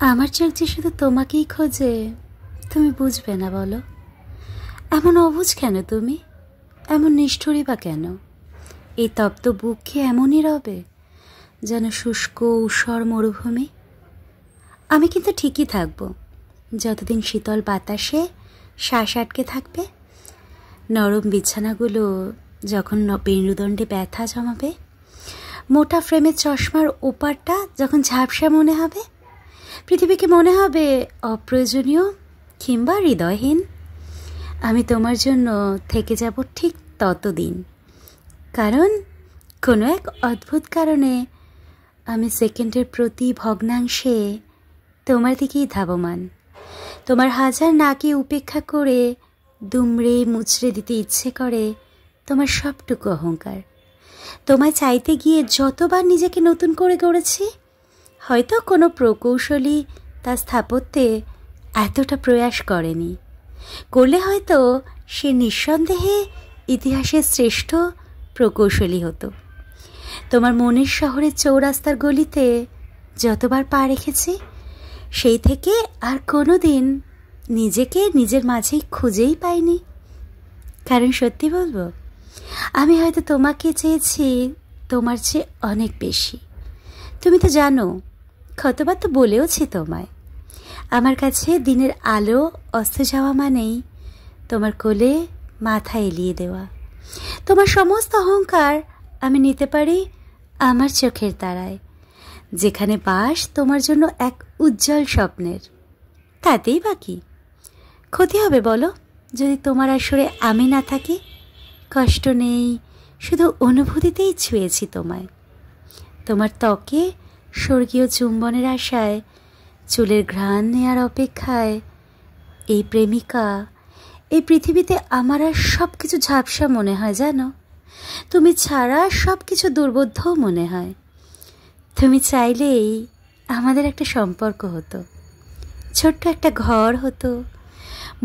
আমার চোখ যে শুধু তোমাকেই খোঁজে, তুমি বুঝবে না বলো? এমন অবুঝ কেন তুমি? এমন নিষ্ঠুরই বা কেন? এই তপ্ত বুক কি এমনই রবে, যেন শুষ্ক ঊষর মরুভূমি? আমি কিন্তু ঠিকই থাকবো যতদিন শীতল বাতাসে শ্বাস আটকে থাকবে, নরম বিছানাগুলো যখন মেরুদণ্ডে ব্যথা জমাবে, মোটা ফ্রেমের চশমার ওপারটা যখন ঝাপসা মনে হবে, পৃথিবীকে মনে হবে অপ্রয়োজনীয় কিংবা হৃদয়হীন। আমি তোমার জন্য থেকে যাব ঠিক ততদিন, কারণ কোনো এক অদ্ভুত কারণে আমি সেকেন্ডের প্রতি ভগ্নাংশে তোমার দিকেই ধাবমান। তোমার হাজার নাকে উপেক্ষা করে দুমড়ে মুচড়ে দিতে ইচ্ছে করে তোমার সবটুকু অহংকার। তোমায় চাইতে গিয়ে যতবার নিজেকে নতুন করে গড়েছি, হয়তো কোনো প্রকৌশলী তার স্থাপত্যে এতটা প্রয়াস করেনি। করলে হয়তো সে নিঃসন্দেহে ইতিহাসের শ্রেষ্ঠ প্রকৌশলী হতো। তোমার মনের শহরের চৌরাস্তার গলিতে যতবার পা রেখেছি, সেই থেকে আর কোনো দিন নিজেকে নিজের মাঝেই খুঁজেই পাইনি। কারণ সত্যি বলবো, আমি হয়তো তোমাকে চেয়েছি তোমার চেয়ে অনেক বেশি। তুমি তো জানো, কতবার তো বলেওছি তোমায়, আমার কাছে দিনের আলো অস্ত যাওয়া মানেই তোমার কোলে মাথা এলিয়ে দেওয়া। তোমার সমস্ত অহংকার আমি নিতে পারি আমার চোখের তারায়, যেখানে বাস তোমার জন্য এক উজ্জ্বল স্বপ্নের। তাতেই বাকি ক্ষতি হবে বলো, যদি তোমার আসরে আমি না থাকি? কষ্ট নেই, শুধু অনুভূতিতেই ছুঁয়েছি তোমায়। তোমার ত্বকে স্বর্গীয় চুম্বনের আশায়, চুলের ঘ্রাণ নেয়ার অপেক্ষায় এই প্রেমিকা, এই পৃথিবীতে আমার আর সব কিছু ঝাপসা মনে হয় জানো। তুমি ছাড়া সব কিছু দুর্বোধ্যও মনে হয়। তুমি চাইলেই আমাদের একটা সম্পর্ক হতো, ছোট্ট একটা ঘর হতো,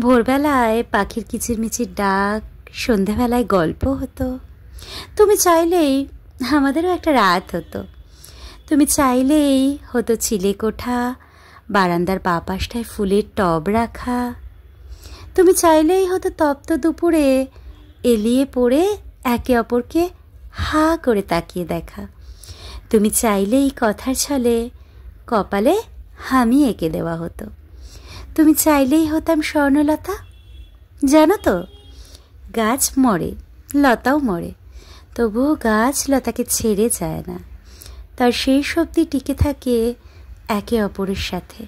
ভোরবেলায় পাখির কিচিরমিচির ডাক, সন্ধেবেলায় গল্প হতো। তুমি চাইলেই আমাদেরও একটা রাত হতো। তুমি চাইলেই হতো চিলে কোঠা, বারান্দার পাশটায় ফুলের টব রাখা। তুমি চাইলেই হতো তপ্ত দুপুরে এলিয়ে পড়ে একে অপরকে হা করে তাকিয়ে দেখা। তুমি চাইলেই কথার ছলে কপালে হামি এঁকে দেওয়া হতো। তুমি চাইলেই হতাম স্বর্ণলতা। জানো তো, গাছ মরে, লতাও মরে, তবুও গাছ লতাকে ছেড়ে যায় না। তার সেই শক্তি টিকে থাকে একে অপরের সাথে,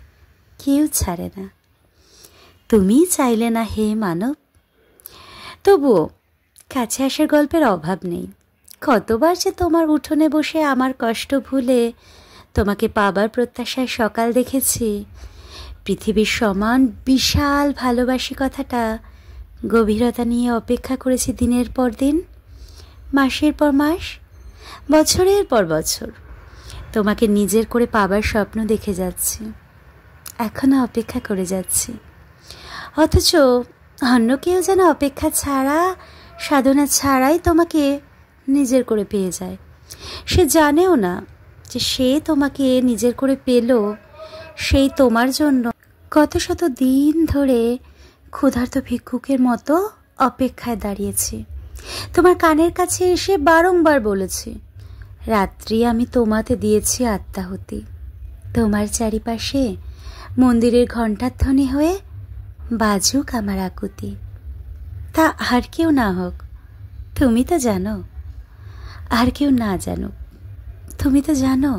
কেউ ছাড়ে না। তুমি চাইলে না হে মানব। তবুও কাছে আসার গল্পের অভাব নেই। কতবার যে তোমার উঠোনে বসে আমার কষ্ট ভুলে তোমাকে পাবার প্রত্যাশায় সকাল দেখেছি। পৃথিবীর সমান বিশাল ভালোবাসি কথাটা গভীরতা নিয়ে অপেক্ষা করেছি দিনের পর দিন, মাসের পর মাস, বছরের পর বছর। তোমাকে নিজের করে পাবার স্বপ্ন দেখে যাচ্ছি, এখনো অপেক্ষা করে যাচ্ছি। অথচ অন্য কেউ যেন অপেক্ষা ছাড়া, সাধনা ছাড়াই তোমাকে নিজের করে পেয়ে যায়। সে জানেও না যে সে তোমাকে নিজের করে পেল, সেই তোমার জন্য কত শত দিন ধরে ক্ষুধার্ত ভিক্ষুকের মতো অপেক্ষায় দাঁড়িয়েছি। তোমার কানের কাছে এসে বারংবার বলেছি, রাত্রি আমি তোমাতে দিয়েছি আত্মাহুতি। তোমার চারিপাশে মন্দিরের ঘণ্টার ধ্বনি হয়ে বাজুক আমার আকুতি। তা আর কেউ না হোক, তুমি তো জানো। আর কেউ না জানুক, তুমি তো জানো।